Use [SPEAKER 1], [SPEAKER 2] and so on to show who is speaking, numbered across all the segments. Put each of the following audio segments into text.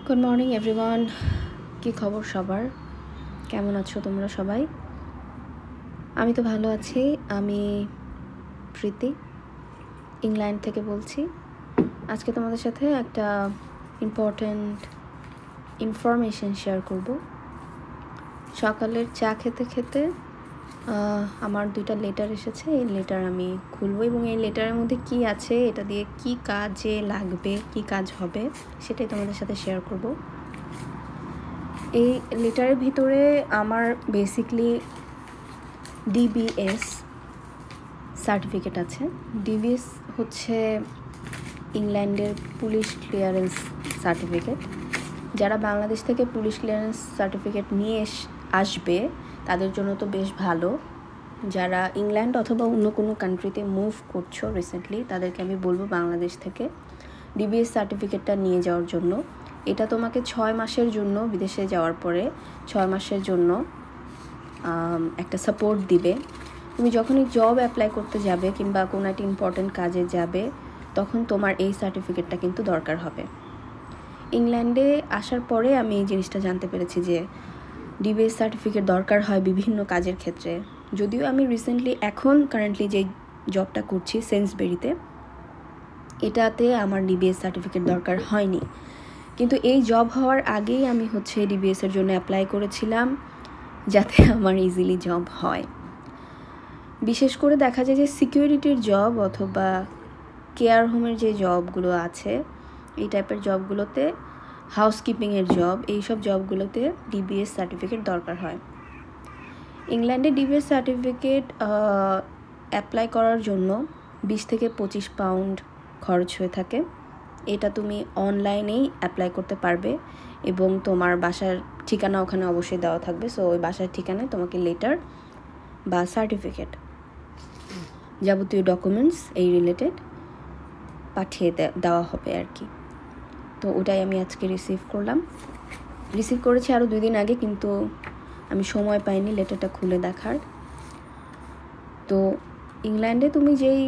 [SPEAKER 1] Good morning everyone. কি খবর সবার? কেমন আছো তোমরা সবাই? আমি তো ভালো আছি। আমি প্রীতি, ইংল্যান্ড থেকে বলছি। আজকে তোমাদের সাথে একটা ইম্পর্ট্যান্ট ইনফরমেশন শেয়ার করব। সকালের চা খেতে খেতে আমার 2টা লেটার এসেছে। এই লেটার আমি খুলব এবং এই লেটারের মধ্যে কি আছে, এটা দিয়ে কি কাজে লাগবে, কি কাজ হবে, সেটাই তোমাদের সাথে শেয়ার করব। এই লেটারের ভিতরে আমার বেসিকলি ডিবিএস সার্টিফিকেট আছে। ডিবিএস হচ্ছে ইংল্যান্ডের পুলিশ ক্লিয়ারেন্স সার্টিফিকেট। যারা বাংলাদেশ থেকে পুলিশ ক্লিয়ারেন্স সার্টিফিকেট নিয়ে আসবে তাদের জন্য তো বেশ ভালো। যারা ইংল্যান্ড অথবা অন্য কোনো কান্ট্রিতে মুভ করছো রিসেন্টলি, তাদেরকে আমি বলবো বাংলাদেশ থেকে ডিবিএস সার্টিফিকেটটা নিয়ে যাওয়ার জন্য। এটা তোমাকে 6 মাসের জন্য, বিদেশে যাওয়ার পরে 6 মাসের জন্য একটা সাপোর্ট দিবে। তুমি যখনই জব অ্যাপ্লাই করতে যাবে কিংবা কোনো একটা ইম্পর্ট্যান্ট কাজে যাবে, তখন তোমার এই সার্টিফিকেটটা কিন্তু দরকার হবে। ইংল্যান্ডে আসার পরে আমি এই জিনিসটা জানতে পেরেছি যে ডিবিএস সার্টিফিকেট দরকার হয় বিভিন্ন কাজের ক্ষেত্রে। যদিও আমি রিসেন্টলি কারেন্টলি যে জবটা করছি সেন্সবেরিতে, এটাতে আমার ডিবিএস সার্টিফিকেট দরকার হয়নি। কিন্তু এই জব হওয়ার আগেই আমি ডিবিএসের জন্য অ্যাপ্লাই করেছিলাম যাতে আমার ইজিলি জব হয়। বিশেষ করে দেখা যায় যে সিকিউরিটির জব অথবা কেয়ার হোমের যে জবগুলো আছে, এই টাইপের জবগুলোতে, হাউসকিপিংয়ের জব, এইসব জবগুলোতে ডিবিএস সার্টিফিকেট দরকার হয়। ইংল্যান্ডে ডিবিএস সার্টিফিকেট অ্যাপ্লাই করার জন্য 20 থেকে 25 পাউন্ড খরচ হয়ে থাকে। এটা তুমি অনলাইনেই অ্যাপ্লাই করতে পারবে এবং তোমার বাসার ঠিকানা ওখানে অবশ্যই দেওয়া থাকবে। সো ওই বাসার ঠিকানায় তোমাকে লেটার বা সার্টিফিকেট, যাবতীয় ডকুমেন্টস এই রিলেটেড পাঠিয়ে দেওয়া হবে আর কি। তো ওটাই আমি আজকে রিসিভ করেছি আরও 2 দিন আগে, কিন্তু আমি সময় পাইনি লেটারটা খুলে দেখার। তো ইংল্যান্ডে তুমি যেই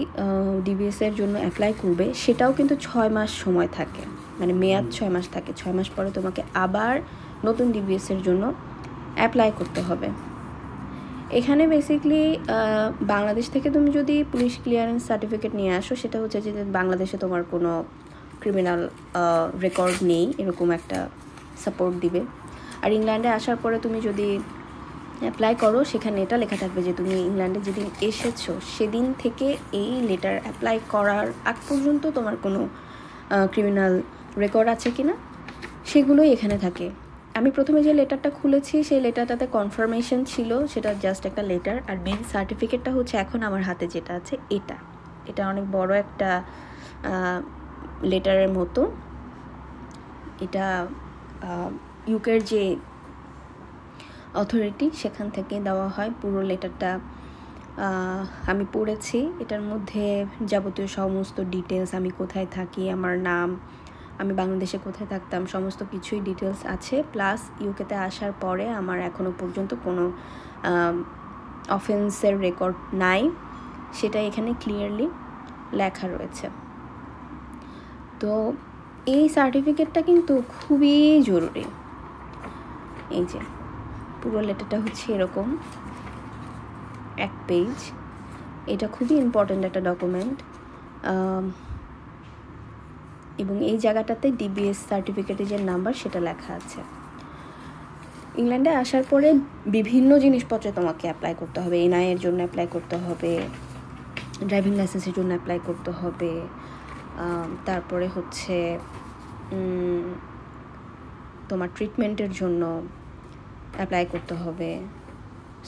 [SPEAKER 1] ডিবিএসের জন্য অ্যাপ্লাই করবে সেটাও কিন্তু 6 মাস সময় থাকে, মানে মেয়াদ 6 মাস থাকে। 6 মাস পরে তোমাকে আবার নতুন ডিবিএসের জন্য অ্যাপ্লাই করতে হবে। এখানে বেসিকলি বাংলাদেশ থেকে তুমি যদি পুলিশ ক্লিয়ারেন্স সার্টিফিকেট নিয়ে আসো, সেটা হচ্ছে যে বাংলাদেশে তোমার কোনো ক্রিমিনাল রেকর্ড নেই, এরকম একটা সাপোর্ট দিবে। আর ইংল্যান্ডে আসার পরে তুমি যদি অ্যাপ্লাই করো, সেখানে এটা লেখা থাকবে যে তুমি ইংল্যান্ডে যেদিন এসেছো সেদিন থেকে এই লেটার অ্যাপ্লাই করার আগ পর্যন্ত তোমার কোনো ক্রিমিনাল রেকর্ড আছে কি না, সেগুলোই এখানে থাকে। আমি প্রথমে যে লেটারটা খুলেছি সেই লেটারটাতে কনফার্মেশন ছিল, সেটা জাস্ট একটা লেটার। আর মেন সার্টিফিকেটটা হচ্ছে এখন আমার হাতে যেটা আছে, এটা অনেক বড় একটা লেটারের মতো। এটা ইউকের যে অথরিটি, সেখান থেকে দেওয়া হয়। পুরো লেটারটা আমি পড়েছি। এটার মধ্যে যাবতীয় সমস্ত ডিটেলস, আমি কোথায় থাকি, আমার নাম, আমি বাংলাদেশে কোথায় থাকতাম, সমস্ত কিছুই ডিটেলস আছে। প্লাস ইউকেতে আসার পরে আমার এখনও পর্যন্ত কোনো অফেন্সের রেকর্ড নাই, সেটা এখানে ক্লিয়ারলি লেখা রয়েছে। তো এই সার্টিফিকেটটা কিন্তু খুবই জরুরি। এই যে পুরো লেটারটা হচ্ছে এরকম 1 পেজ। এটা খুবই ইম্পর্ট্যান্ট একটা ডকুমেন্ট। এবং এই জায়গাটাতে ডিবিএস সার্টিফিকেটের যে নাম্বার সেটা লেখা আছে। ইংল্যান্ডে আসার পরে বিভিন্ন জিনিসপত্রে তোমাকে অ্যাপ্লাই করতে হবে। এনআইয়ের জন্য অ্যাপ্লাই করতে হবে, ড্রাইভিং লাইসেন্সের জন্য অ্যাপ্লাই করতে হবে, তারপরে তোমার ট্রিটমেন্টের জন্য অ্যাপ্লাই করতে হবে।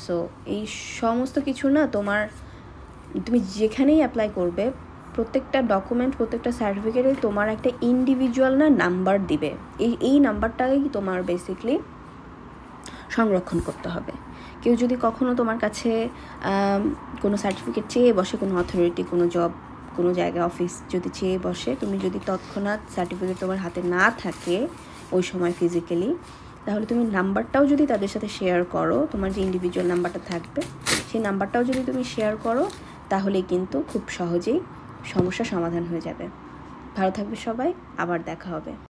[SPEAKER 1] সো এই সমস্ত কিছু না, তুমি যেখানেই অ্যাপ্লাই করবে, প্রত্যেকটা ডকুমেন্ট, প্রত্যেকটা সার্টিফিকেটে তোমার একটা ইন্ডিভিজুয়াল নাম্বার দিবে। এই নাম্বারটাই তোমার বেসিকলি সংরক্ষণ করতে হবে। কেউ যদি কখনো তোমার কাছে কোনো সার্টিফিকেট চেয়ে বসে, কোনো অথরিটি, কোনো জব, কোনো জায়গায়, অফিস যদি চেয়ে বসে, তুমি যদি তৎক্ষণাৎ সার্টিফিকেট তোমার হাতে না থাকে ওই সময় ফিজিক্যালি, তাহলে তুমি নাম্বারটাও যদি তাদের সাথে শেয়ার করো, তোমার যে ইন্ডিভিজুয়াল নাম্বারটা থাকবে সেই নাম্বারটাও যদি তুমি শেয়ার করো, তাহলে কিন্তু খুব সহজেই সমস্যার সমাধান হয়ে যাবে। ভালো থাকবে সবাই, আবার দেখা হবে।